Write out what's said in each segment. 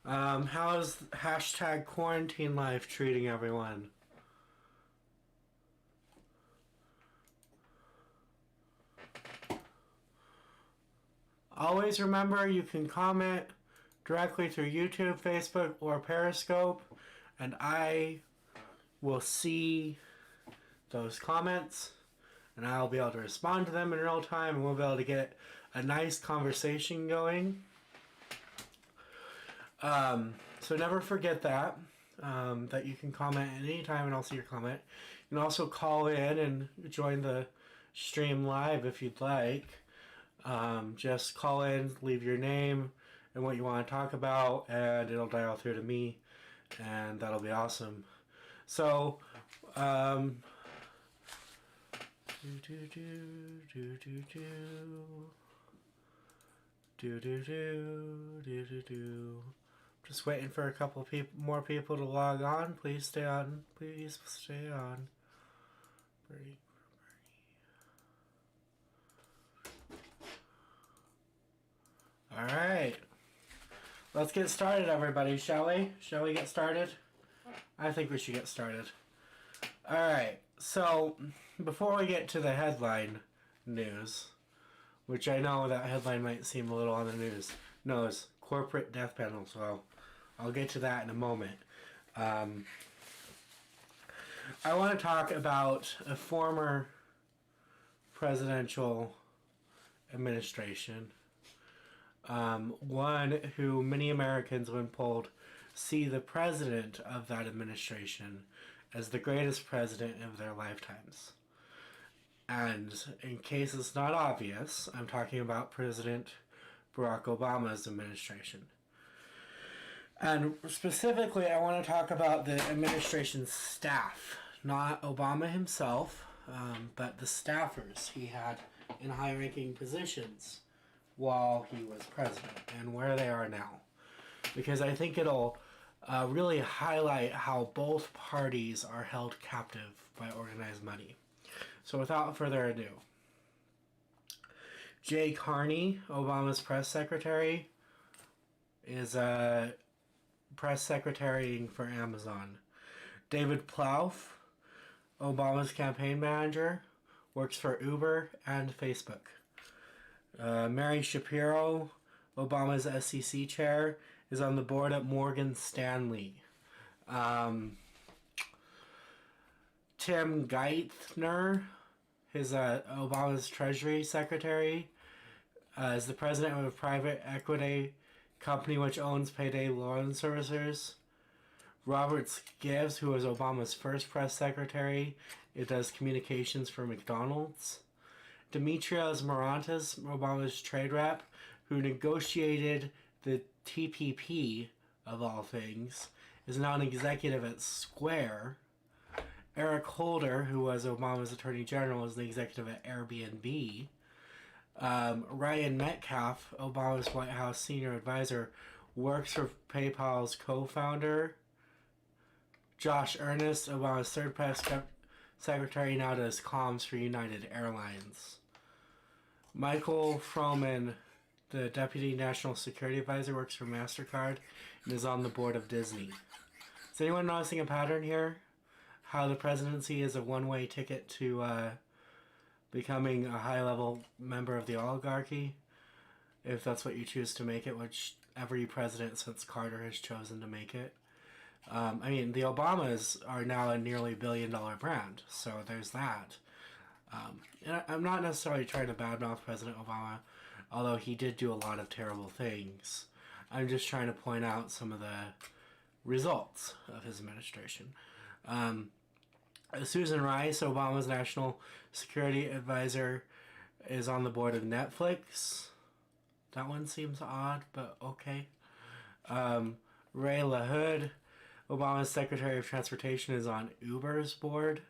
How's hashtag quarantine life treating everyone? Always remember you can comment directly through YouTube, Facebook, or Periscope, and I will see those comments and I'll be able to respond to them in real time, and we'll be able to get a nice conversation going. So never forget that you can comment at any time and I'll see your comment. You can also call in and join the stream live if you'd like. Just call in, leave your name and what you want to talk about, and it'll dial through to me, and that'll be awesome. So, just waiting for a couple more people to log on. Please stay on. Please stay on. Birdie. All right. Let's get started, everybody, shall we? Shall we get started? I think we should get started. All right. So, before we get to the headline news, which I know that headline might seem a little on the nose, corporate death panel. So, I'll get to that in a moment. I want to talk about a former presidential administration. One who many Americans, when polled, see the president of that administration as the greatest president of their lifetimes. And in case it's not obvious, I'm talking about President Barack Obama's administration. And specifically, I want to talk about the administration's staff, not Obama himself, but the staffers he had in high-ranking positions while he was president and where they are now. Because I think it'll really highlight how both parties are held captive by organized money. So without further ado, Jay Carney, Obama's press secretary, is press secretary for Amazon. David Plouffe, Obama's campaign manager, works for Uber and Facebook. Mary Shapiro, Obama's SEC chair, is on the board at Morgan Stanley. Tim Geithner, Obama's Treasury Secretary, is the president of a private equity company which owns Payday Loan Servicers. Robert Gibbs, who was Obama's first press secretary, it does communications for McDonald's. Demetrios Morantes, Obama's trade rep, who negotiated the TPP, of all things, is now an executive at Square. Eric Holder, who was Obama's attorney general, is the executive at Airbnb. Ryan Metcalf, Obama's White House senior advisor, works for PayPal's co-founder. Josh Earnest, Obama's third press secretary, now does comms for United Airlines. Michael Froman, the deputy national security advisor, works for MasterCard and is on the board of Disney. Is anyone noticing a pattern here? How the presidency is a one-way ticket to becoming a high-level member of the oligarchy, if that's what you choose to make it, which every president since Carter has chosen to make it. I mean, the Obamas are now a nearly $1 billion brand, so there's that. And I'm not necessarily trying to badmouth President Obama, although he did do a lot of terrible things. I'm just trying to point out some of the results of his administration. Susan Rice, Obama's national security advisor, is on the board of Netflix. That one seems odd, but okay. Ray LaHood, Obama's Secretary of Transportation, is on Uber's board.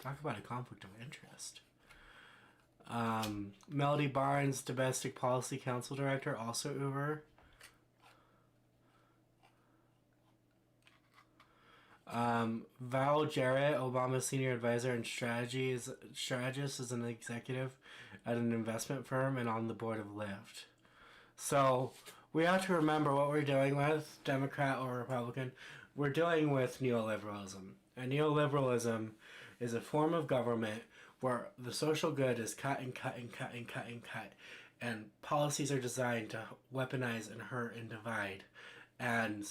Talk about a conflict of interest. Melody Barnes, Domestic Policy Council Director, also Uber. Val Jarrett, Obama's Senior Advisor and Strategist, is an executive at an investment firm and on the board of Lyft. So, we have to remember what we're dealing with, Democrat or Republican. We're dealing with neoliberalism. And neoliberalism is a form of government where the social good is cut and cut and cut and cut and cut. And policies are designed to weaponize and hurt and divide. And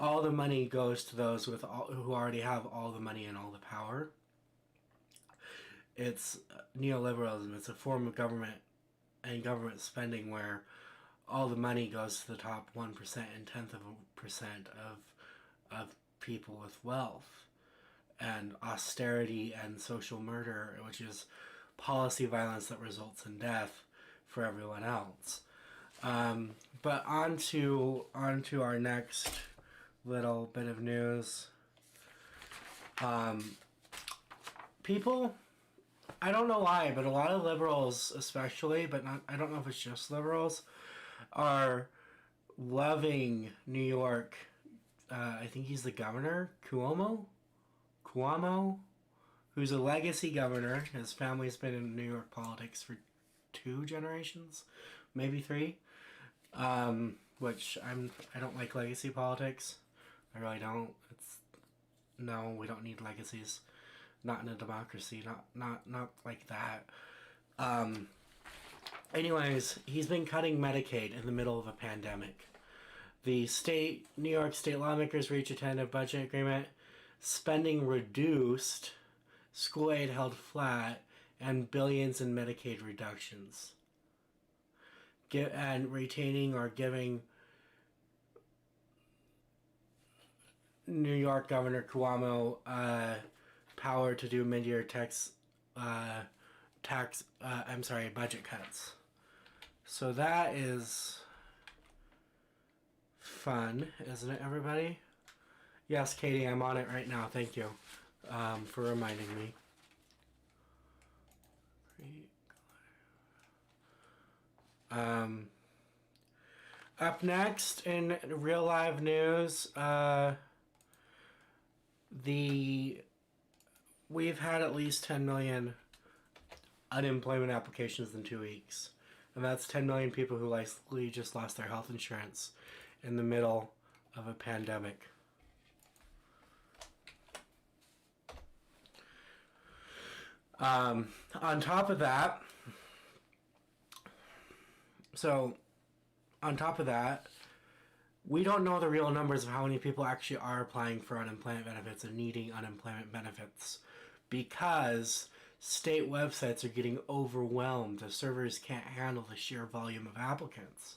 all the money goes to those who already have all the money and all the power. It's neoliberalism. It's a form of government and government spending where all the money goes to the top 1% and 0.1% of people with wealth, and austerity and social murder, which is policy violence that results in death for everyone else. But on to our next little bit of news. People, I don't know why, but a lot of liberals especially, but not, I don't know if it's just liberals, are loving New York. I think he's the governor, Cuomo, who's a legacy governor. His family's been in New York politics for 2 generations, maybe 3. Which I don't like legacy politics. I really don't. No, we don't need legacies. Not in a democracy. Not like that. Anyways, he's been cutting Medicaid in the middle of a pandemic. The New York state lawmakers reached a tentative budget agreement. Spending reduced, school aid held flat, and billions in Medicaid reductions. And retaining or giving New York Governor Cuomo power to do mid-year budget cuts. So that is fun, isn't it, everybody? Yes, Katie, I'm on it right now. Thank you for reminding me. Up next in real live news, we've had at least 10 million unemployment applications in 2 weeks. And that's 10 million people who likely just lost their health insurance in the middle of a pandemic. On top of that, we don't know the real numbers of how many people actually are applying for unemployment benefits and needing unemployment benefits, because state websites are getting overwhelmed. The servers can't handle the sheer volume of applicants.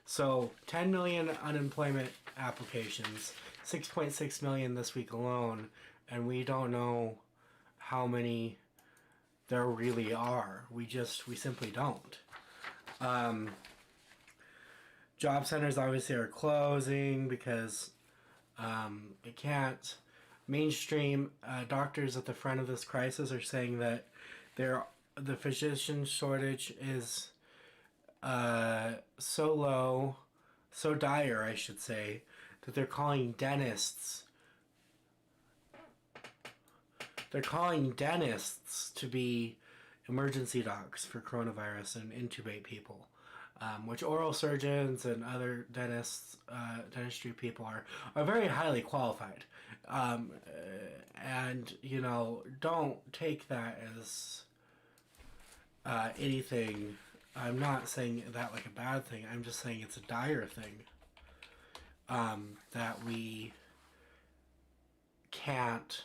So 10 million unemployment applications, 6.6 million this week alone, and we don't know how many there really are. We simply don't. Job centers obviously are closing because it can't. Mainstream doctors at the front of this crisis are saying that the physician shortage is so low, so dire, I should say, that they're calling dentists to be emergency docs for coronavirus and intubate people, which oral surgeons and other dentistry people are very highly qualified. And, don't take that as anything. I'm not saying that like a bad thing. I'm just saying it's a dire thing that we can't...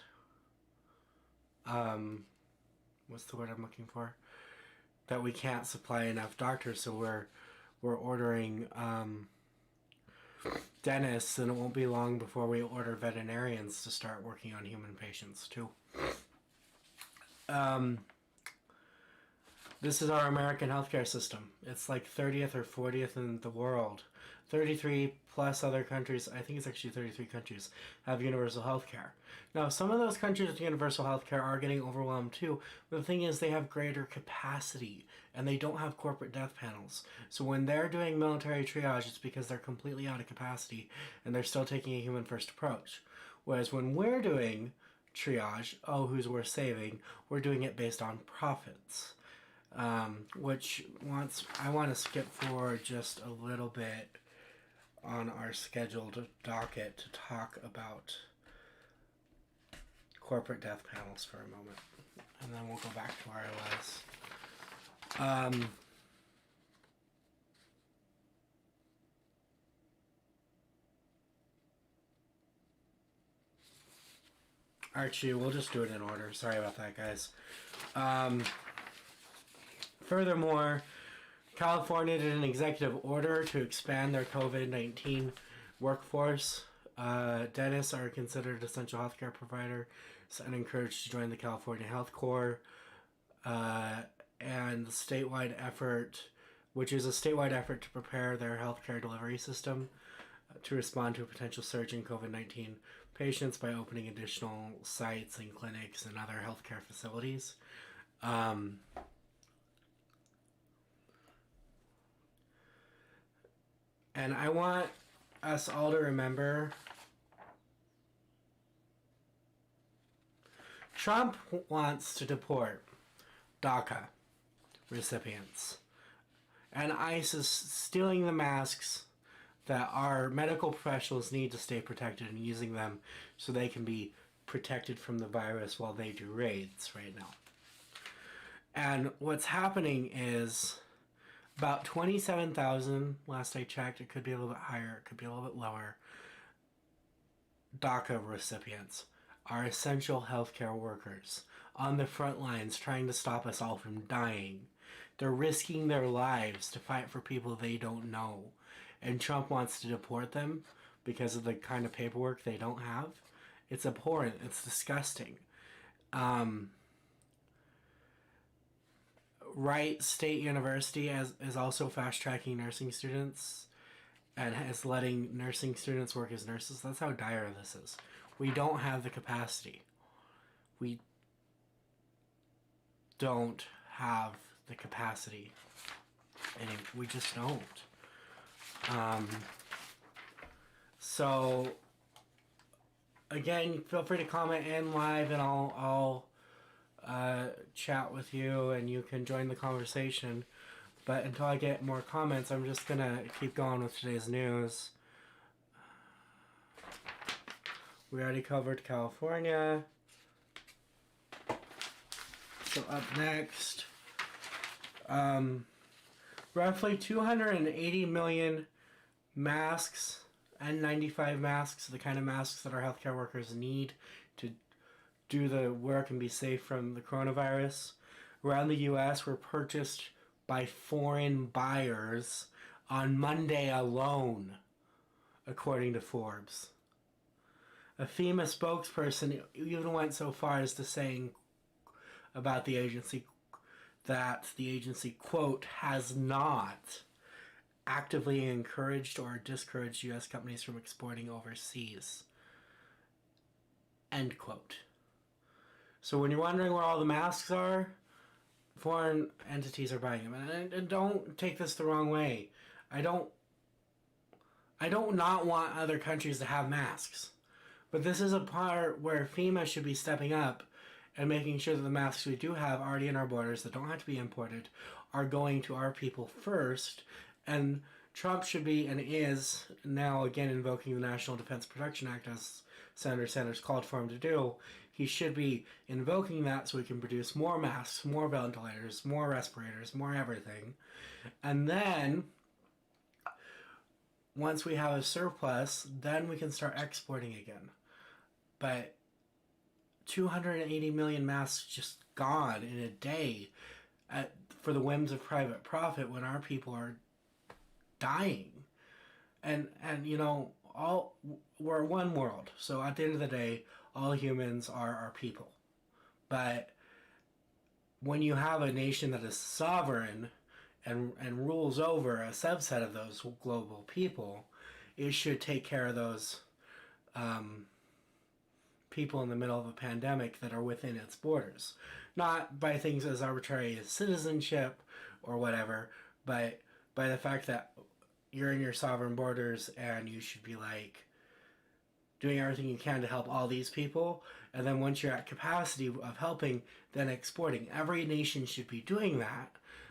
what's the word I'm looking for? That we can't supply enough doctors, so we're ordering dentists, and it won't be long before we order veterinarians to start working on human patients too. This is our American healthcare system. It's like 30th or 40th in the world. 33 plus other countries, I think it's actually 33 countries, have universal healthcare. Now, some of those countries with universal healthcare are getting overwhelmed too, but the thing is they have greater capacity, and they don't have corporate death panels. So when they're doing military triage, it's because they're completely out of capacity, and they're still taking a human-first approach. Whereas when we're doing triage, who's worth saving, we're doing it based on profits. which wants I want to skip forward just a little bit on our scheduled docket to talk about corporate death panels for a moment, and then we'll go back to where I was. Actually, we'll just do it in order. Sorry about that, guys. Furthermore, California did an executive order to expand their COVID-19 workforce. Dentists are considered essential healthcare provider and encouraged to join the California Health Corps. And the statewide effort, which is a statewide effort to prepare their healthcare delivery system to respond to a potential surge in COVID-19 patients by opening additional sites and clinics and other healthcare facilities. And I want us all to remember Trump wants to deport DACA recipients. And ICE is stealing the masks that our medical professionals need to stay protected and using them so they can be protected from the virus while they do raids right now. And what's happening is about 27,000, last I checked, it could be a little bit higher, it could be a little bit lower, DACA recipients are essential healthcare workers on the front lines trying to stop us all from dying. They're risking their lives to fight for people they don't know. And Trump wants to deport them because of the kind of paperwork they don't have. It's abhorrent. It's disgusting. Wright State University is also fast-tracking nursing students and is letting nursing students work as nurses. That's how dire this is. We don't have the capacity. We don't have the capacity. And we just don't. So, again, feel free to comment in live and I'll chat with you and you can join the conversation. But until I get more comments, I'm just going to keep going with today's news. We already covered California. So up next, roughly 280 million masks, N95 masks, the kind of masks that our healthcare workers need to do the work and be safe from the coronavirus, around the U.S. were purchased by foreign buyers on Monday alone, according to Forbes. A FEMA spokesperson even went so far as to saying about the agency that the agency, quote, has not actively encouraged or discouraged U.S. companies from exporting overseas, end quote. So when you're wondering where all the masks are, foreign entities are buying them. And don't take this the wrong way. I don't not want other countries to have masks. But this is a part where FEMA should be stepping up and making sure that the masks we do have already in our borders that don't have to be imported are going to our people first. And Trump should be and is now again invoking the National Defense Production Act as Senator Sanders called for him to do. He should be invoking that so we can produce more masks, more ventilators, more respirators, more everything. And then once we have a surplus, then we can start exporting again. But 280 million masks just gone in a day for the whims of private profit when our people are dying. And you know, we're one world. So at the end of the day, all humans are our people. But when you have a nation that is sovereign and rules over a subset of those global people, it should take care of those people in the middle of a pandemic that are within its borders. Not by things as arbitrary as citizenship or whatever, but by the fact that you're in your sovereign borders and you should be like doing everything you can to help all these people, and then once you're at capacity of helping, then exporting. Every nation should be doing that,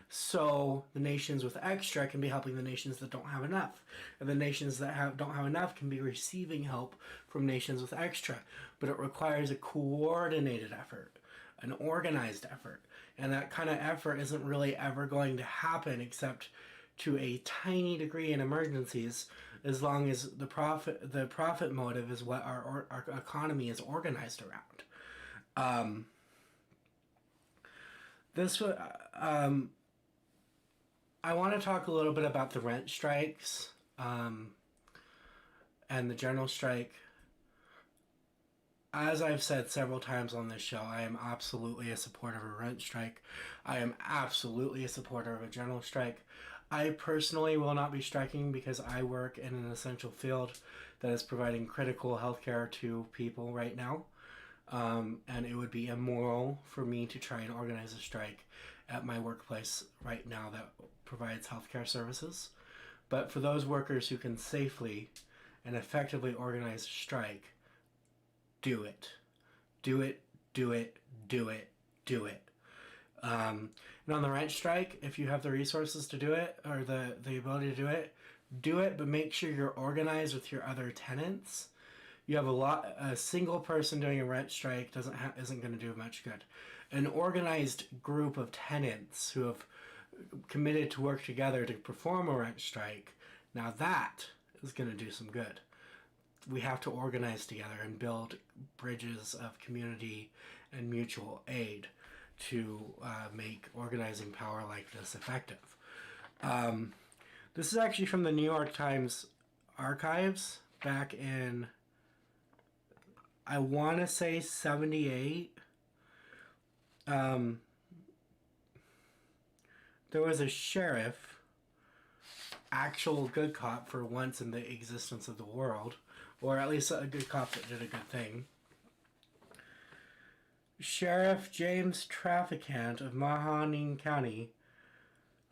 so the nations with extra can be helping the nations that don't have enough, and the nations that don't have enough can be receiving help from nations with extra. But it requires a coordinated effort, an organized effort, and that kind of effort isn't really ever going to happen except to a tiny degree in emergencies, as long as the profit motive is what our economy is organized around. This I want to talk a little bit about the rent strikes and the general strike. As I've said several times on this show, I am absolutely a supporter of a rent strike. I am absolutely a supporter of a general strike. I personally will not be striking because I work in an essential field that is providing critical healthcare to people right now. And it would be immoral for me to try and organize a strike at my workplace right now that provides healthcare services. But for those workers who can safely and effectively organize a strike, do it. Do it, do it, do it, do it. And on the rent strike, if you have the resources to do it, or the ability to do it, but make sure you're organized with your other tenants. You have a single person doing a rent strike isn't going to do much good. An organized group of tenants who have committed to work together to perform a rent strike, now that is going to do some good. We have to organize together and build bridges of community and mutual aid to make organizing power like this effective. This is actually from the New York Times archives back in, I want to say, 78. There was a sheriff, actual good cop for once in the existence of the world, or at least a good cop that did a good thing. Sheriff James Traficant of Mahoning County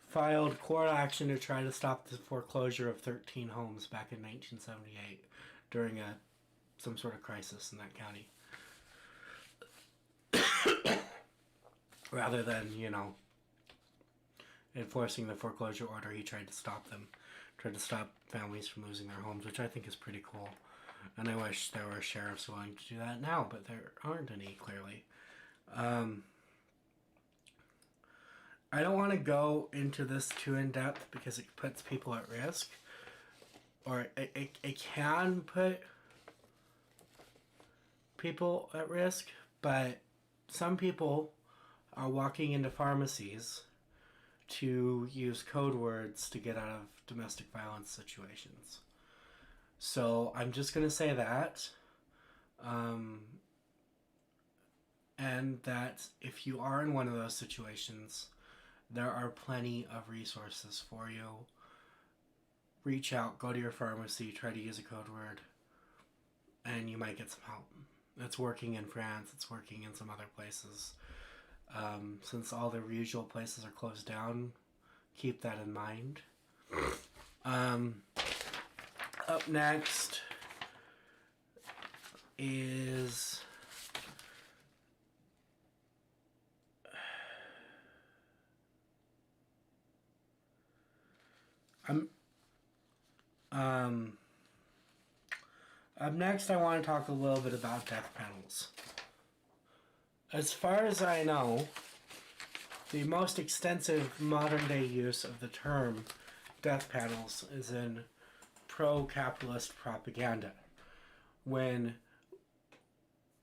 filed court action to try to stop the foreclosure of 13 homes back in 1978 during some sort of crisis in that county. Rather than, enforcing the foreclosure order, he tried to stop them. Tried to stop families from losing their homes, which I think is pretty cool. And I wish there were sheriffs willing to do that now, but there aren't any, clearly. I don't want to go into this too in depth because it puts people at risk, or it can put people at risk, but some people are walking into pharmacies to use code words to get out of domestic violence situations. So I'm just going to say that. And that if you are in one of those situations, there are plenty of resources for you. Reach out, go to your pharmacy, try to use a code word, and you might get some help. It's working in France, it's working in some other places. Since all the usual places are closed down, keep that in mind. Up next is up next, I want to talk a little bit about death panels. As far as I know, the most extensive modern-day use of the term death panels is in pro-capitalist propaganda, when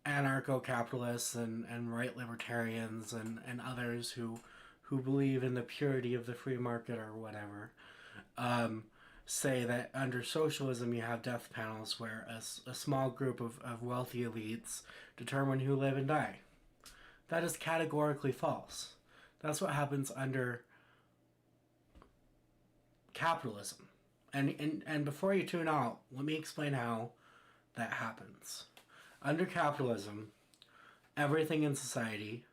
anarcho-capitalists and right libertarians and others who believe in the purity of the free market or whatever say that under socialism you have death panels where a small group of wealthy elites determine who live and die. That is categorically false. That's what happens under capitalism. And before you tune out, let me explain how that happens. Under capitalism, everything in society,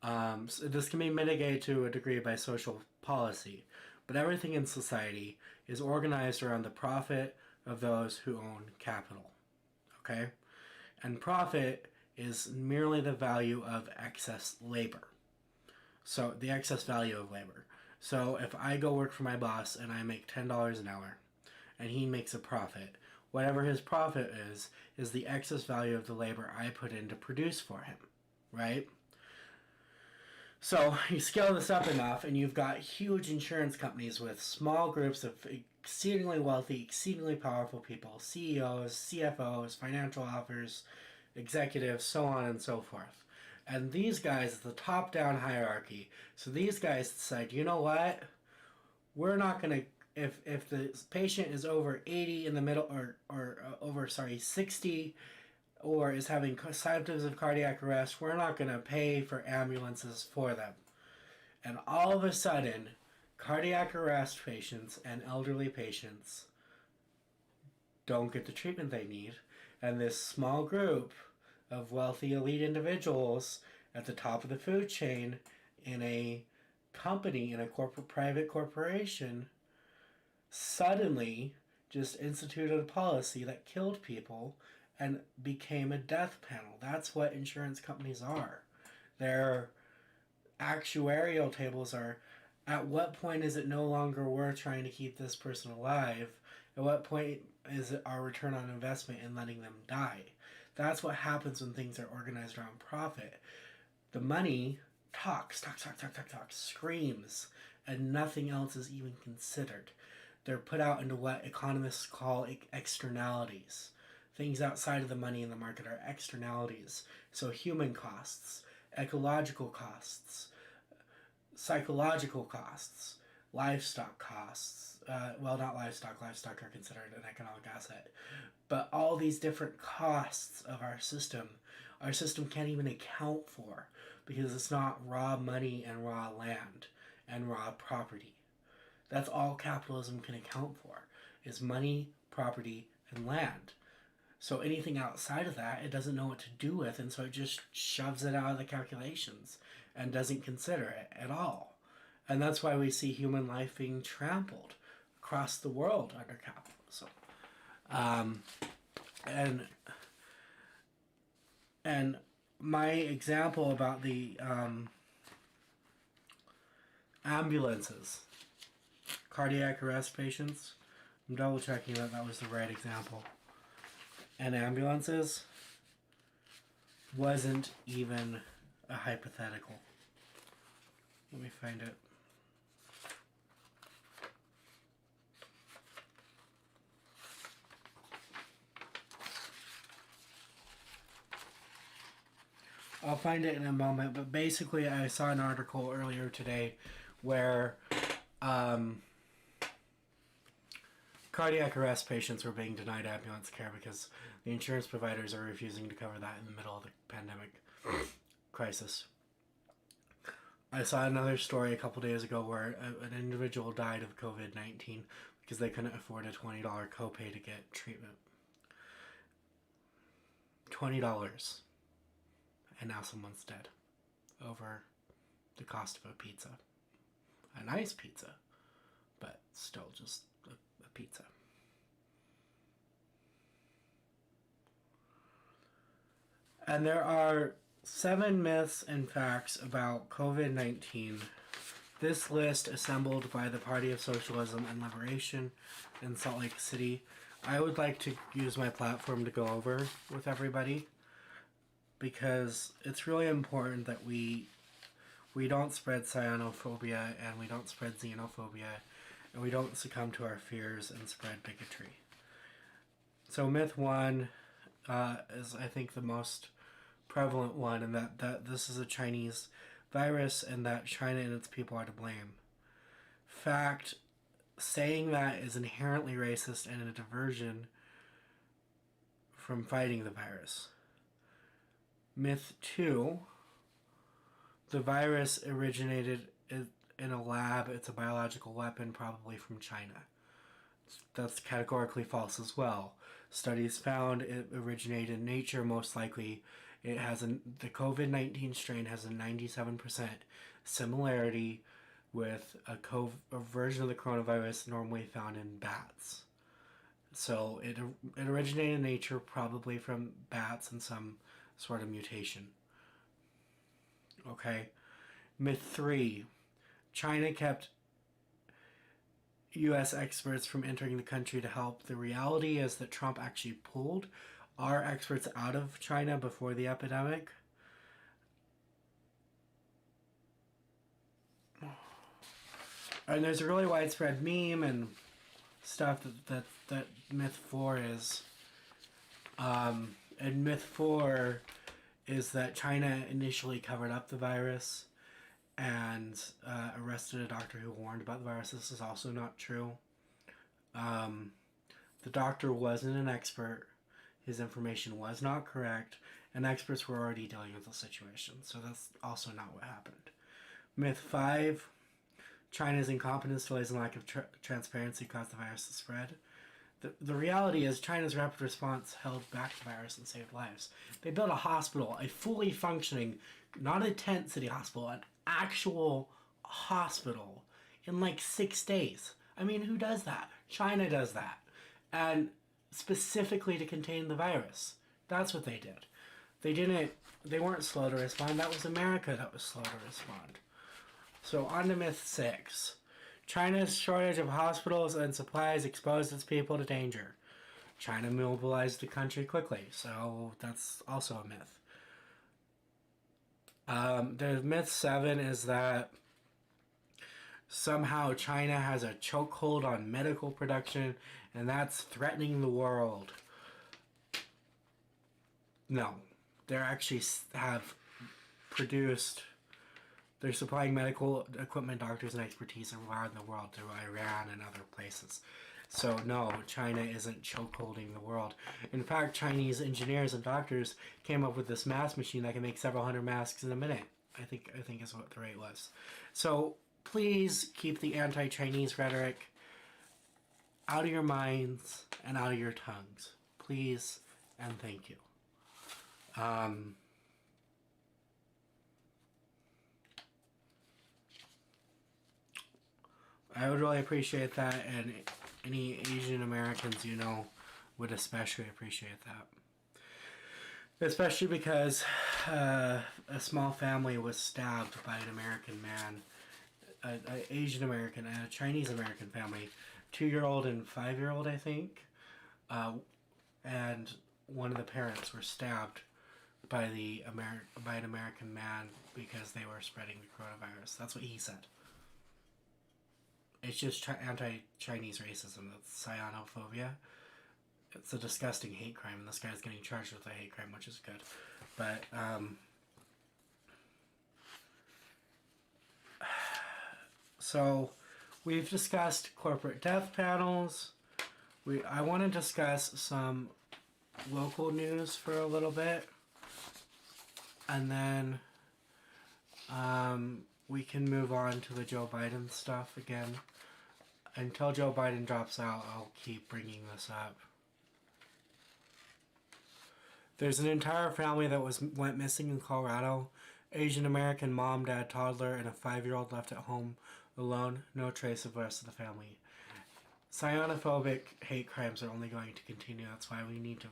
so this can be mitigated to a degree by social policy, but everything in society is organized around the profit of those who own capital. okay? And profit is merely the value of excess labor. So the excess value of labor. So if I go work for my boss and I make $10 an hour and he makes a profit, whatever his profit is the excess value of the labor I put in to produce for him, right? So you scale this up enough and you've got huge insurance companies with small groups of exceedingly wealthy, exceedingly powerful people, CEOs, CFOs, financial officers, executives, so on and so forth. And these guys, the top-down hierarchy, so these guys decide, you know what? We're not going to, if the patient is over 80 in the middle, or over, 60, or is having symptoms of cardiac arrest, we're not going to pay for ambulances for them. And all of a sudden, cardiac arrest patients and elderly patients don't get the treatment they need. And this small group of wealthy elite individuals at the top of the food chain in a company, in a private corporation, suddenly just instituted a policy that killed people and became a death panel. That's what insurance companies are. Their actuarial tables are, at what point is it no longer worth trying to keep this person alive? At what point is it our return on investment in letting them die? That's what happens when things are organized around profit. The money talks, screams, and nothing else is even considered. They're put out into what economists call externalities. Things outside of the money in the market are externalities. So human costs, ecological costs, psychological costs, livestock costs. Not livestock. Livestock are considered an economic asset. But all these different costs of our system can't even account for, because it's not raw money and raw land and raw property. That's all capitalism can account for, is money, property, and land. So anything outside of that, it doesn't know what to do with, and so it just shoves it out of the calculations and doesn't consider it at all. And that's why we see human life being trampled across the world under capitalism. And my example about the ambulances, cardiac arrest patients, I'm double checking that was the right example. And ambulances wasn't even a hypothetical. Let me find it. I'll find it in a moment, but basically I saw an article earlier today where cardiac arrest patients were being denied ambulance care because the insurance providers are refusing to cover that in the middle of the pandemic crisis. I saw another story a couple days ago where an individual died of COVID-19 because they couldn't afford a $20 copay to get treatment. $20. And now someone's dead over the cost of a pizza. A nice pizza, but still just a pizza. And there are 7 myths and facts about COVID-19. This list assembled by the Party of Socialism and Liberation in Salt Lake City. I would like to use my platform to go over with everybody, because it's really important that we don't spread cyanophobia, and we don't spread xenophobia, and we don't succumb to our fears and spread bigotry. So myth 1 is, I think, the most prevalent one, and that this is a Chinese virus and that China and its people are to blame. Fact, saying that is inherently racist and a diversion from fighting the virus. Myth 2, the virus originated in a lab. It's a biological weapon, probably from China. That's categorically false as well. Studies found it originated in nature. Most likely the COVID-19 strain has a 97% similarity with a version of the coronavirus normally found in bats. So it originated in nature, probably from bats and some sort of mutation. Okay. Myth 3. China kept U.S. experts from entering the country to help. The reality is that Trump actually pulled our experts out of China before the epidemic. And there's a really widespread meme and stuff that myth 4 is. And myth 4 is that China initially covered up the virus and arrested a doctor who warned about the virus. This is also not true. The doctor wasn't an expert. His information was not correct, and experts were already dealing with the situation. So that's also not what happened. Myth 5. China's incompetence, delays, and lack of transparency caused the virus to spread. The reality is China's rapid response held back the virus and saved lives. They built a hospital, a fully functioning, not a tent city hospital, an actual hospital in like 6 days. I mean, who does that? China does that. And specifically to contain the virus. That's what they did. They weren't slow to respond. That was America that was slow to respond. So on to myth 6. China's shortage of hospitals and supplies exposed its people to danger. China mobilized the country quickly, so that's also a myth. The myth 7 is that somehow China has a chokehold on medical production, and that's threatening the world. No, they actually have produced. They're supplying medical equipment, doctors, and expertise around the world through Iran and other places. So no, China isn't chokeholding the world. In fact, Chinese engineers and doctors came up with this mask machine that can make several hundred masks in a minute. I think is what the rate was. So please keep the anti-Chinese rhetoric out of your minds and out of your tongues. Please and thank you. I would really appreciate that, and any Asian Americans you know would especially appreciate that. Especially because a small family was stabbed by an American man, an Asian American and a Chinese American family, 2-year-old and 5-year-old, I think, and one of the parents were stabbed by an American man because they were spreading the coronavirus. That's what he said. It's just anti-Chinese racism. That's cyanophobia. It's a disgusting hate crime, and this guy's getting charged with a hate crime, which is good. But, so, we've discussed corporate death panels. I want to discuss some local news for a little bit. And then, we can move on to the Joe Biden stuff again. Until Joe Biden drops out, I'll keep bringing this up. There's an entire family that went missing in Colorado. Asian American mom, dad, toddler, and a 5-year-old left at home alone. No trace of the rest of the family. Cyanophobic hate crimes are only going to continue. That's why we need to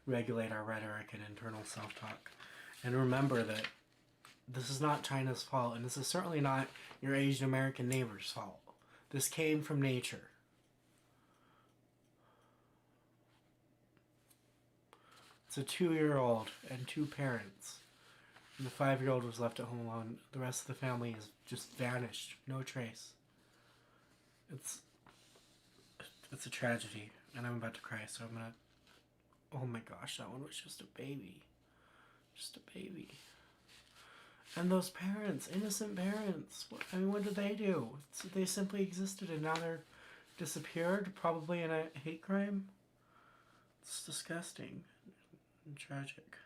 regulate our rhetoric and internal self-talk. And remember that this is not China's fault, and this is certainly not your Asian American neighbor's fault. This came from nature. It's a 2-year-old and 2 parents. And the 5-year-old was left at home alone. The rest of the family is just vanished. No trace. It's a tragedy. And I'm about to cry, so I'm gonna... Oh my gosh, that one was just a baby. Just a baby. And those parents, innocent parents, what did they do? They simply existed and now they're disappeared, probably in a hate crime. It's disgusting and tragic.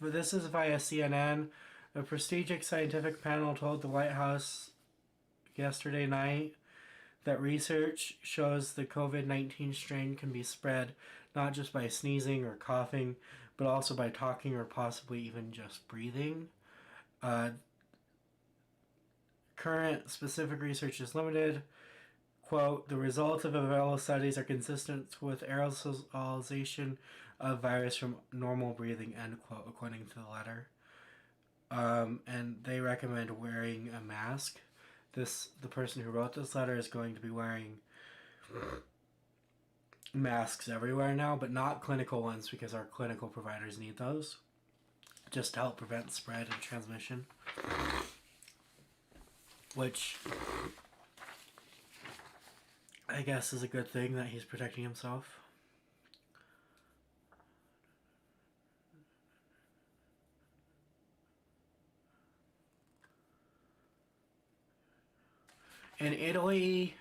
This is via CNN, a prestigious scientific panel told the White House yesterday night that research shows the COVID-19 strain can be spread not just by sneezing or coughing, but also by talking or possibly even just breathing. current specific research is limited. Quote, the results of available studies are consistent with aerosolization of virus from normal breathing, end quote, according to the letter. And they recommend wearing a mask. The person who wrote this letter is going to be wearing masks everywhere now, but not clinical ones because our clinical providers need those just to help prevent spread and transmission, which I guess is a good thing that he's protecting himself. In Italy,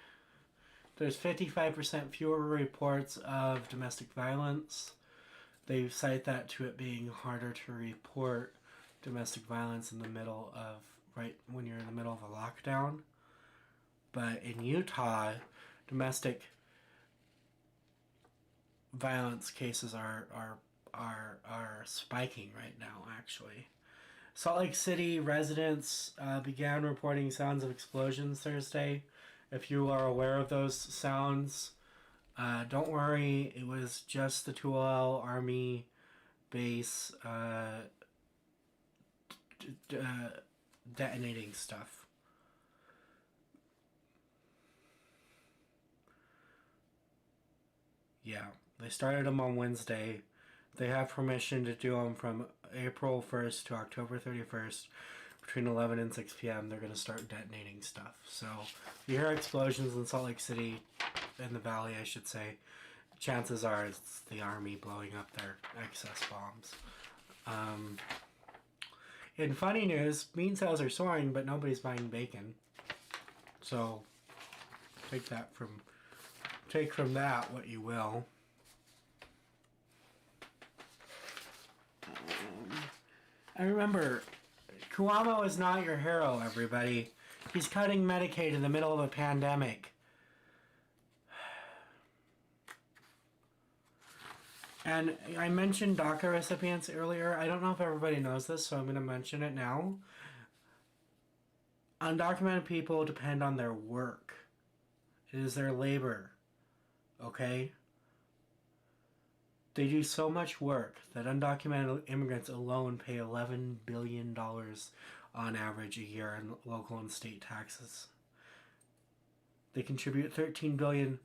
there's 55% fewer reports of domestic violence. They cite that to it being harder to report domestic violence in the middle of, right when you're in the middle of a lockdown. But in Utah, domestic violence cases are spiking right now, actually. Salt Lake City residents began reporting sounds of explosions Thursday. If you are aware of those sounds, don't worry, it was just the Tooele Army base detonating stuff. Yeah, they started them on Wednesday. They have permission to do them from April 1st to October 31st. Between 11 and 6 p.m. they're going to start detonating stuff. So if you hear explosions in Salt Lake City, in the valley I should say, chances are it's the Army blowing up their excess bombs. In funny news, bean sales are soaring, but nobody's buying bacon. So take from that what you will. I remember, Cuomo is not your hero, everybody. He's cutting Medicaid in the middle of a pandemic. And I mentioned DACA recipients earlier. I don't know if everybody knows this, so I'm going to mention it now. Undocumented people depend on their work. It is their labor. Okay? They do so much work that undocumented immigrants alone pay $11 billion on average a year in local and state taxes. They contribute $13 billion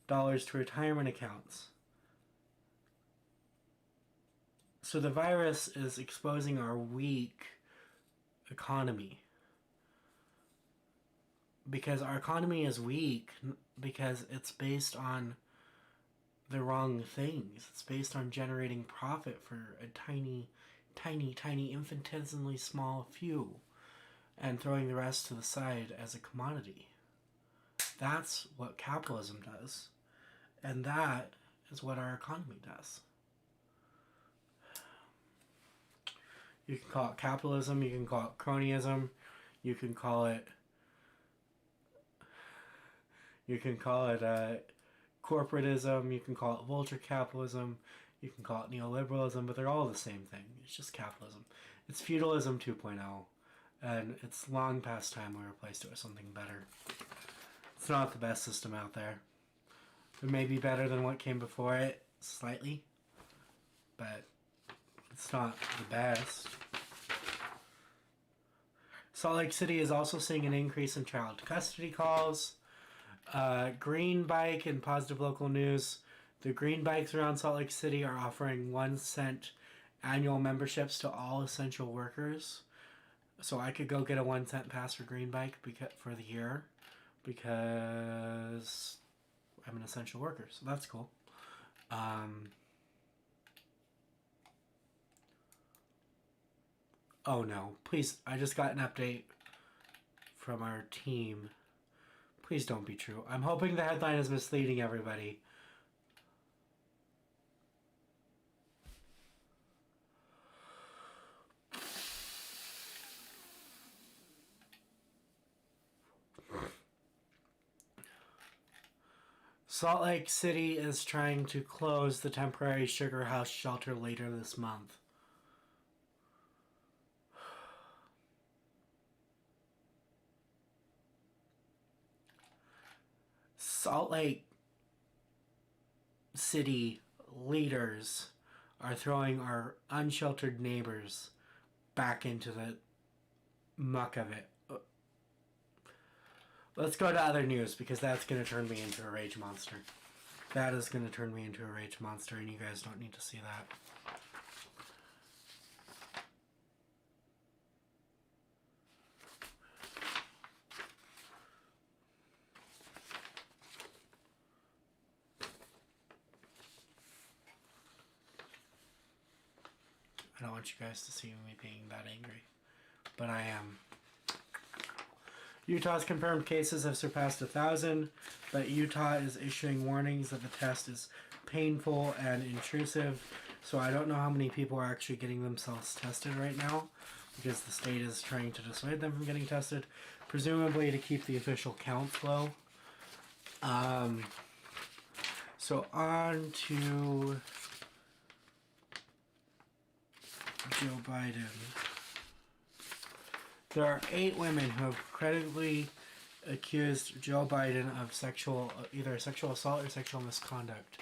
to retirement accounts. So the virus is exposing our weak economy. Because our economy is weak because it's based on the wrong things. It's based on generating profit for a tiny, infinitesimally small few and throwing the rest to the side as a commodity. That's what capitalism does. And that is what our economy does. You can call it capitalism, you can call it cronyism, you can call it corporatism, you can call it vulture capitalism, you can call it neoliberalism, but they're all the same thing. It's just capitalism. It's feudalism 2.0, and it's long past time we replaced it with something better. It's not the best system out there. It may be better than what came before it, slightly, but it's not the best. Salt Lake City is also seeing an increase in child custody calls. Green Bike and Positive Local News. The Green Bikes around Salt Lake City are offering 1 cent annual memberships to all essential workers. So I could go get a 1 cent pass for Green Bike for the year because I'm an essential worker. So that's cool. Oh no, please, I just got an update from our team. Please don't be true. I'm hoping the headline is misleading everybody. Salt Lake City is trying to close the temporary Sugar House shelter later this month. Salt Lake City leaders are throwing our unsheltered neighbors back into the muck of it. Let's go to other news, because that's going to turn me into a rage monster. That is going to turn me into a rage monster, and you guys don't need to see that. I don't want you guys to see me being that angry, but I am. Utah's confirmed cases have surpassed 1,000, but Utah is issuing warnings that the test is painful and intrusive, so I don't know how many people are actually getting themselves tested right now, because the state is trying to dissuade them from getting tested, presumably to keep the official counts low. So on to Joe Biden. There are 8 women who have credibly accused Joe Biden of either sexual assault or sexual misconduct.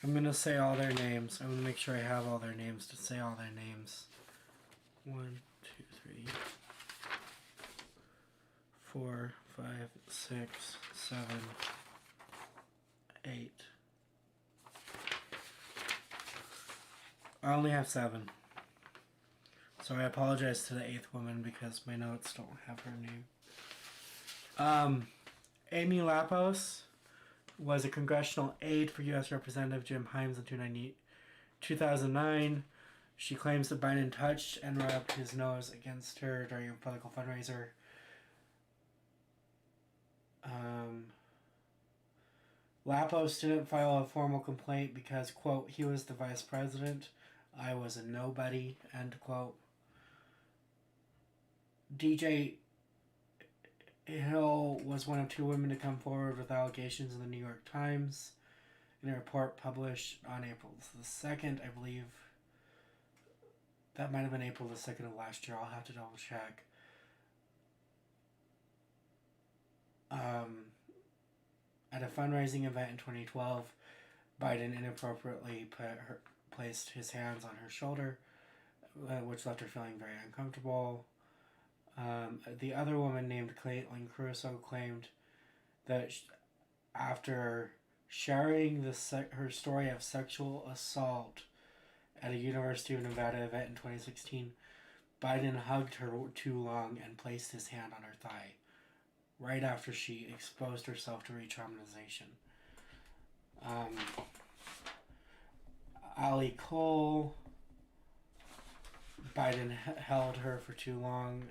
I'm going to say all their names. I'm going to make sure I have all their names to say all their names. 1, 2, 3, 4, 5, 6, 7, 8. I only have 7. So I apologize to the 8th woman because my notes don't have her name. Amy Lapos was a congressional aide for U.S. Representative Jim Himes in 2009. She claims that Biden touched and rubbed his nose against her during a political fundraiser. Lapos didn't file a formal complaint because, quote, he was the vice president. I was a nobody, end quote. DJ Hill was one of 2 women to come forward with allegations in the New York Times in a report published on April the 2nd, I believe. That might have been April the 2nd of last year. I'll have to double check. At a fundraising event in 2012, Biden inappropriately placed his hands on her shoulder, which left her feeling very uncomfortable. The other woman, named Caitlin Caruso, claimed that after sharing her story of sexual assault at a University of Nevada event in 2016, Biden hugged her too long and placed his hand on her thigh right after she exposed herself to re-traumatization. Ali Cole, Biden held her for too long.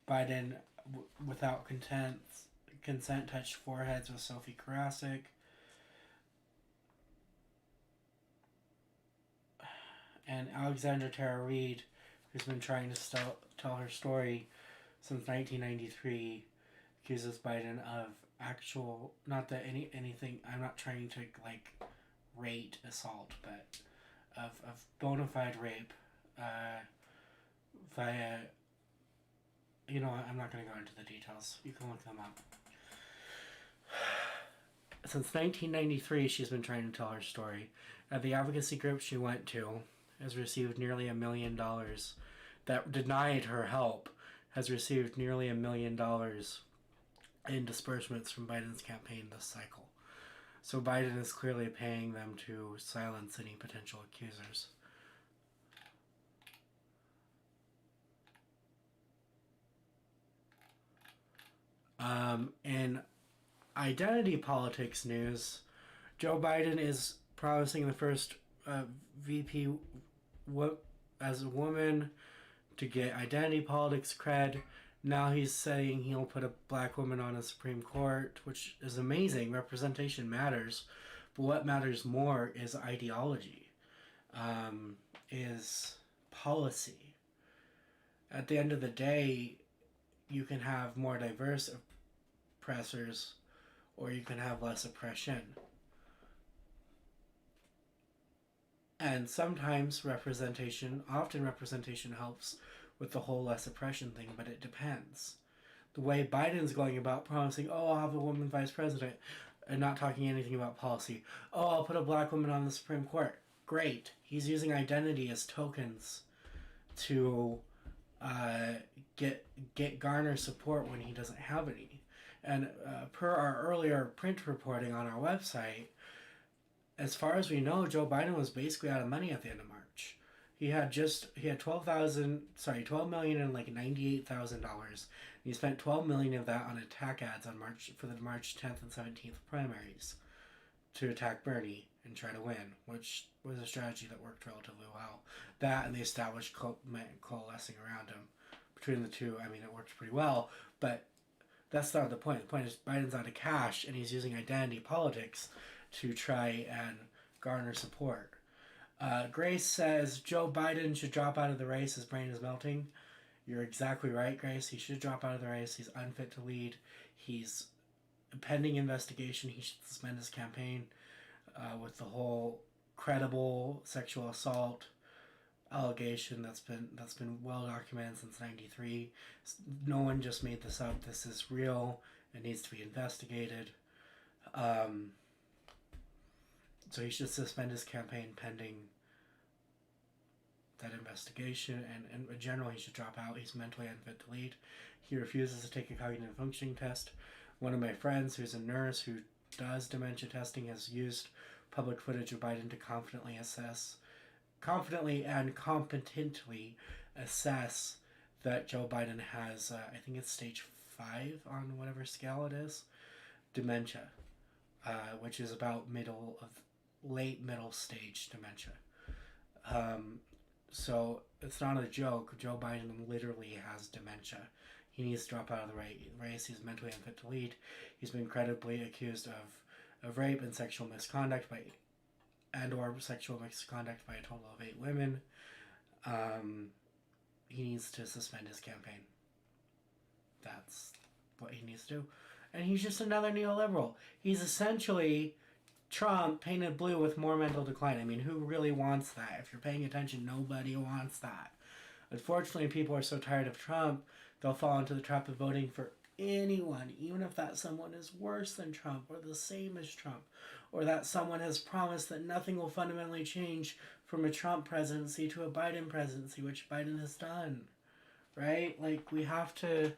Biden, without consent, touched foreheads with Sophie Karasik. And Alexandra Tara Reid, who's been trying to tell her story since 1993, accuses Biden of anything, I'm not trying to, rate assault, but of bona fide rape via, I'm not going to go into the details. You can look them up. Since 1993, she's been trying to tell her story. At the advocacy group she went to, has received nearly $1 million. That denied her help, has received nearly $1 million in disbursements from Biden's campaign this cycle. So Biden is clearly paying them to silence any potential accusers. In identity politics news, Joe Biden is promising the first VP as a woman to get identity politics cred. Now he's saying he'll put a black woman on a Supreme Court, which is amazing. Representation matters. But what matters more is ideology. is policy. At the end of the day, you can have more diverse oppressors or you can have less oppression. And sometimes often representation helps with the whole less oppression thing, but it depends. The way Biden's going about promising, oh, I'll have a woman vice president, and not talking anything about policy. Oh, I'll put a black woman on the Supreme Court. Great. He's using identity as tokens to get garner support when he doesn't have any. And per our earlier print reporting on our website, as far as we know, Joe Biden was basically out of money at the end of March. He had $12 million and like $98,000. He spent $12 million of that on attack ads for the March 10th and 17th primaries to attack Bernie and try to win, which was a strategy that worked relatively well. That and the established coalescing around him. Between the two, I mean, it worked pretty well, but that's not the point. The point is Biden's out of cash and he's using identity politics to try and garner support. Grace says Joe Biden should drop out of the race. His brain is melting. You're exactly right, Grace. He should drop out of the race. He's unfit to lead. He's pending investigation. He should suspend his campaign with the whole credible sexual assault allegation that's been well documented since '93. No one just made this up. This is real. It needs to be investigated. So he should suspend his campaign pending that investigation, and in general he should drop out. He's mentally unfit to lead. He refuses to take a cognitive functioning test. One of my friends who's a nurse who does dementia testing has used public footage of Biden to confidently and competently assess that Joe Biden has, I think it's stage 5 on whatever scale it is, dementia, which is about late middle stage dementia. So it's not a joke. Joe Biden literally has dementia. He needs to drop out of the race. He's mentally unfit to lead. He's been credibly accused of rape and sexual misconduct or sexual misconduct by a total of 8 women. He needs to suspend his campaign. That's what he needs to do. And he's just another neoliberal. He's essentially Trump painted blue with more mental decline. I mean, who really wants that? If you're paying attention, nobody wants that. Unfortunately, people are so tired of Trump, they'll fall into the trap of voting for anyone, even if that someone is worse than Trump or the same as Trump, or that someone has promised that nothing will fundamentally change from a Trump presidency to a Biden presidency, which Biden has done. Right? Like, we have to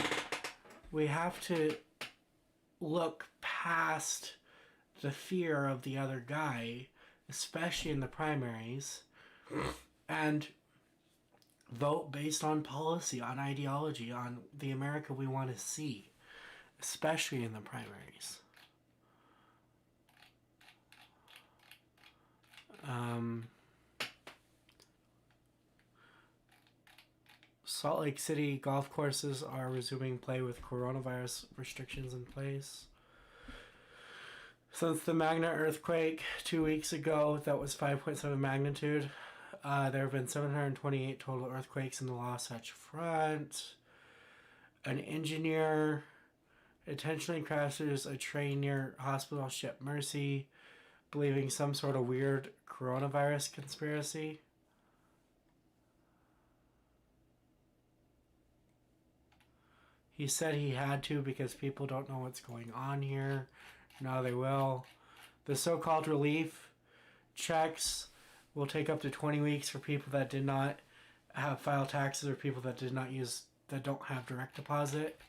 look past the fear of the other guy, especially in the primaries, and vote based on policy, on ideology, on the America we want to see, especially in the primaries. Salt Lake City golf courses are resuming play with coronavirus restrictions in place. Since the Magna earthquake 2 weeks ago, that was 5.7 magnitude, there have been 728 total earthquakes in the Wasatch Front. An engineer intentionally crashes a train near hospital ship Mercy, believing some sort of weird coronavirus conspiracy. He said he had to because people don't know what's going on here. Now they will. The so-called relief checks will take up to 20 weeks for people that did not file taxes or people that don't have direct deposit.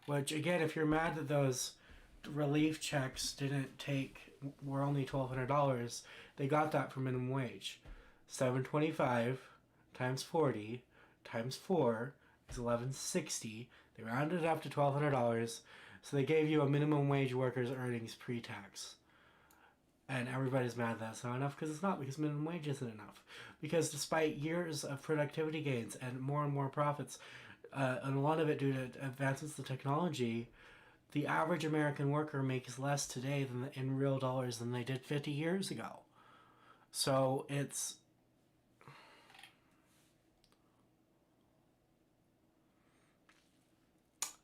Which, again, if you're mad that those relief checks were only $1,200, they got that for minimum wage. $7.25 times 40 times 4 is $11.60. They rounded it up to $1,200, so they gave you a minimum wage worker's earnings pre-tax. And everybody's mad that's not enough, because it's not, because minimum wage isn't enough. Because despite years of productivity gains and more profits, and a lot of it due to advancements in technology, the average American worker makes less today in real dollars than they did 50 years ago. So it's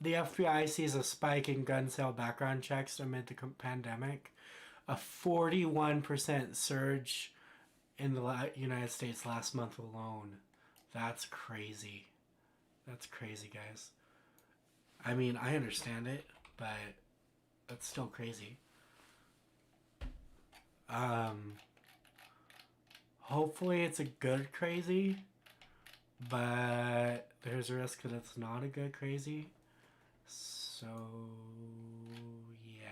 The FBI sees a spike in gun sale background checks amid the pandemic. A 41% surge in the United States last month alone. That's crazy. That's crazy, guys. I mean, I understand it, but that's still crazy. Hopefully it's a good crazy, but there's a risk that it's not a good crazy. So, yeah.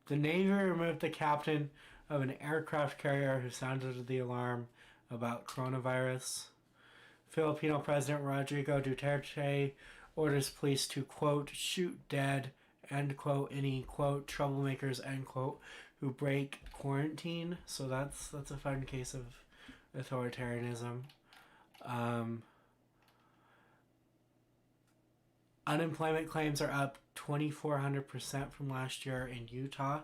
The Navy removed the captain of an aircraft carrier who sounded the alarm about coronavirus. Filipino President Rodrigo Duterte orders police to, quote, shoot dead, end quote, any, quote, troublemakers, end quote, who break quarantine. So that's a fun case of authoritarianism. Unemployment claims are up 2,400% from last year in Utah.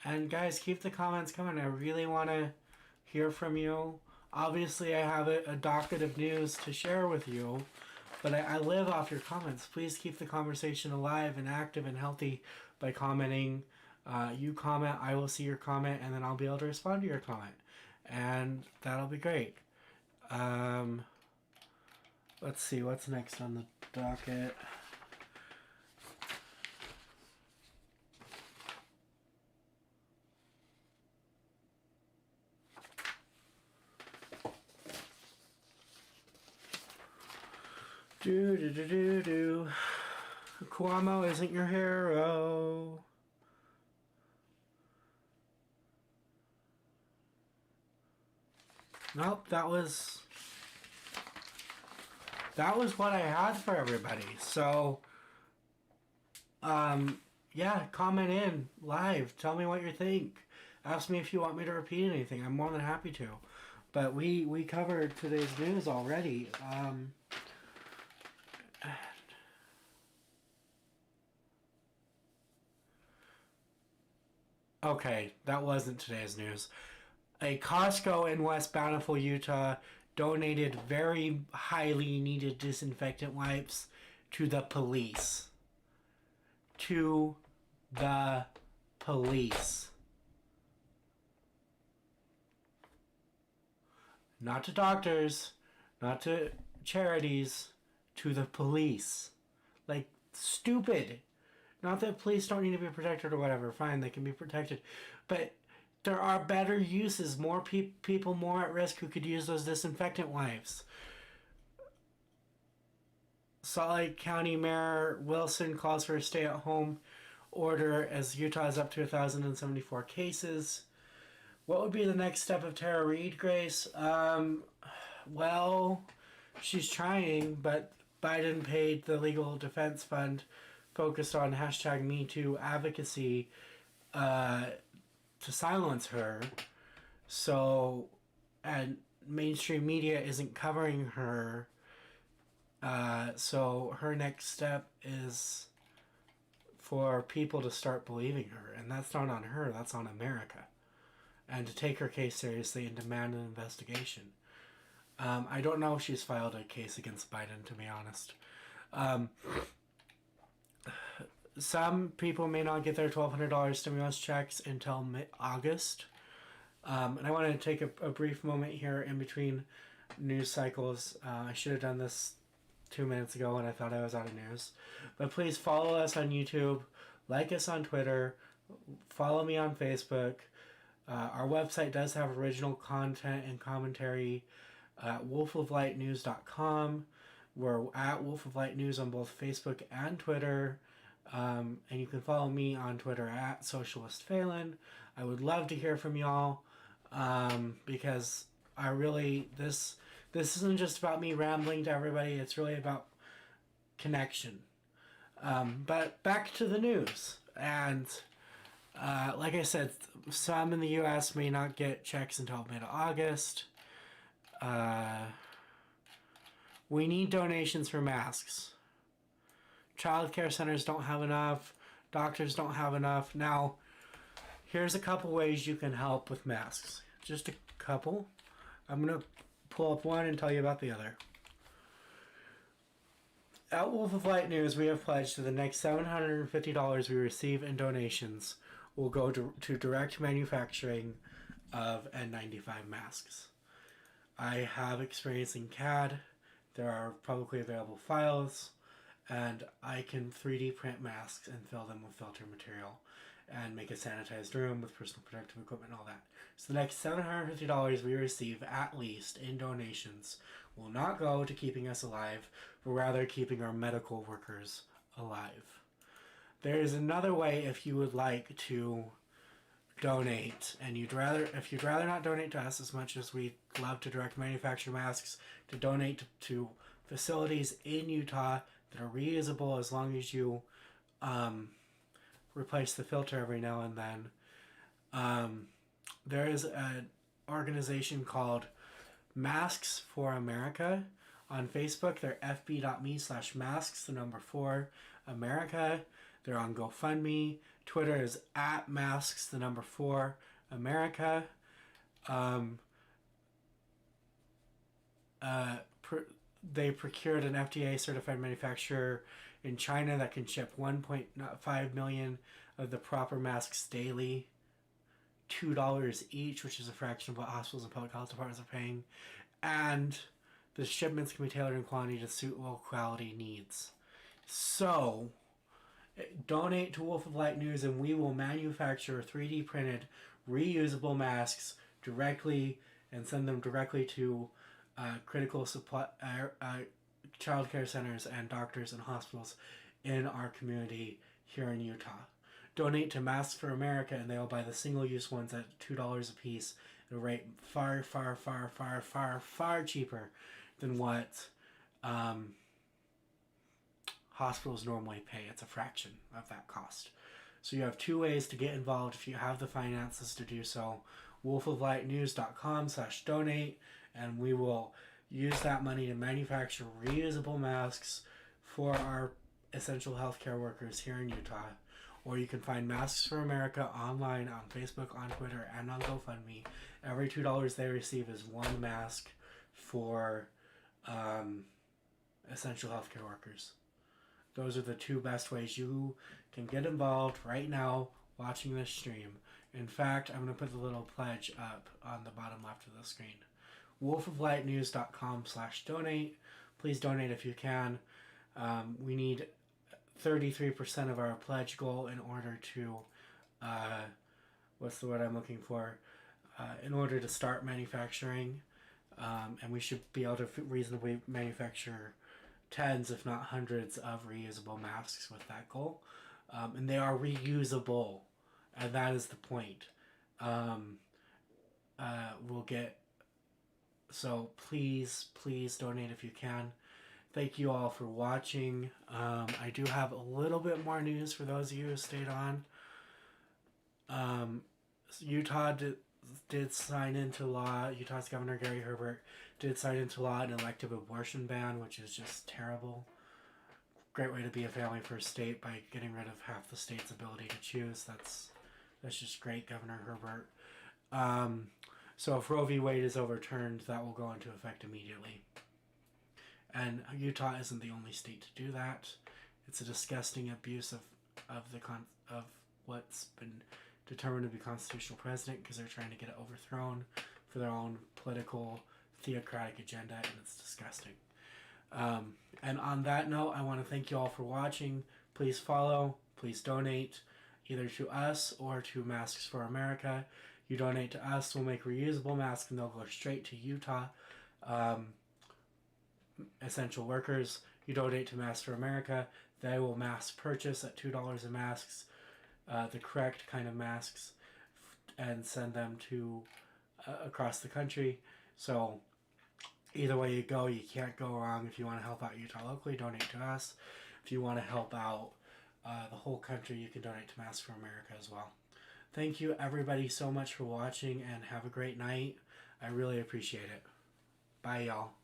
And guys, keep the comments coming. I really want to hear from you. Obviously, I have a docket of news to share with you, but I live off your comments. Please keep the conversation alive and active and healthy by commenting. You comment, I will see your comment, and then I'll be able to respond to your comment. And that'll be great. Let's see, what's next on the docket? Do. Cuomo isn't your hero. Nope, that was what I had for everybody. So, yeah, comment in live. Tell me what you think. Ask me if you want me to repeat anything. I'm more than happy to. But we covered today's news already. Okay, that wasn't today's news. A Costco in West Bountiful, Utah donated very highly needed disinfectant wipes to the police. To the police. Not to doctors, not to charities, to the police. Like, stupid. Not that police don't need to be protected or whatever. Fine, they can be protected. But there are better uses. More people more at risk who could use those disinfectant wipes. Salt Lake County Mayor Wilson calls for a stay-at-home order as Utah is up to 1,074 cases. What would be the next step of Tara Reid, Grace? Well, she's trying, but Biden paid the legal defense fund focused on hashtag #MeToo advocacy to silence her. So, and mainstream media isn't covering her. So her next step is for people to start believing her. And that's not on her, that's on America. And to take her case seriously and demand an investigation. I don't know if she's filed a case against Biden, to be honest. Some people may not get their $1,200 stimulus checks until mid-August. And I want to take a brief moment here in between news cycles. I should have done this 2 minutes ago when I thought I was out of news. But please follow us on YouTube, like us on Twitter, follow me on Facebook. Our website does have original content and commentary at wolfoflightnews.com. We're at Wolf of Light News on both Facebook and Twitter. And you can follow me on Twitter at Socialist Phelan. I would love to hear from y'all because I really, this isn't just about me rambling to everybody. It's really about connection. But back to the news. And like I said, some in the U.S. may not get checks until mid-August. We need donations for masks. Child care centers don't have enough. Doctors don't have enough. Now, here's a couple ways you can help with masks. Just a couple. I'm going to pull up one and tell you about the other. At Wolf of Light News, we have pledged that the next $750 we receive in donations will go to direct manufacturing of N95 masks. I have experience in CAD. There are publicly available files, and I can 3D print masks and fill them with filter material and make a sanitized room with personal protective equipment and all that. So the next $750 we receive, at least, in donations will not go to keeping us alive, but rather keeping our medical workers alive. There is another way if you would like to donate, and if you'd rather not donate to us as much as we love to direct manufacture masks, to donate to facilities in Utah that are reusable as long as you replace the filter every now and then. There is an organization called Masks for America on Facebook. They're fb.me/masks, the number 4, America. They're on GoFundMe. Twitter is @masks, the number 4, America. They procured an FDA certified manufacturer in China that can ship 1.5 million of the proper masks daily, $2 each, which is a fraction of what hospitals and public health departments are paying. And the shipments can be tailored in quantity to suit local quality needs. So, donate to Wolf of Light News and we will manufacture 3D printed reusable masks directly and send them directly to critical supply child care centers and doctors and hospitals in our community here in Utah. Donate to Masks for America and they'll buy the single-use ones at $2 a piece at a rate far, far, far, far, far, far cheaper than what hospitals normally pay. It's a fraction of that cost. So you have 2 ways to get involved if you have the finances to do so. wolfoflightnews.com/donate, and we will use that money to manufacture reusable masks for our essential healthcare workers here in Utah. Or you can find Masks for America online, on Facebook, on Twitter, and on GoFundMe. Every $2 they receive is 1 mask for essential healthcare workers. Those are the 2 best ways you can get involved right now watching this stream. In fact, I'm going to put the little pledge up on the bottom left of the screen. wolfoflightnews.com/donate. Please donate if you can. We need 33% of our pledge goal in order to, what's the word I'm looking for? In order to start manufacturing. And we should be able to reasonably manufacture tens, if not hundreds, of reusable masks with that goal. And they are reusable. And that is the point. So please donate if you can. Thank you all for watching. I do have a little bit more news for those of you who stayed on. Utah did sign into law, Utah's Governor Gary Herbert did sign into law an elective abortion ban, which is just terrible. Great way to be a family-first state by getting rid of half the state's ability to choose. That's just great, Governor Herbert. So if Roe v. Wade is overturned, that will go into effect immediately. And Utah isn't the only state to do that. It's a disgusting abuse of what's been determined to be constitutional precedent because they're trying to get it overthrown for their own political, theocratic agenda, and it's disgusting. And on that note, I want to thank you all for watching. Please follow, please donate, either to us or to Masks for America. You donate to us, we'll make reusable masks and they'll go straight to Utah essential workers. You donate to Masks for America, they will mass purchase at $2 a masks, the correct kind of masks, and send them to across the country. So either way you go, you can't go wrong. If you want to help out Utah locally, donate to us. If you want to help out the whole country, you can donate to Masks for America as well. Thank you everybody so much for watching, and have a great night. I really appreciate it. Bye, y'all.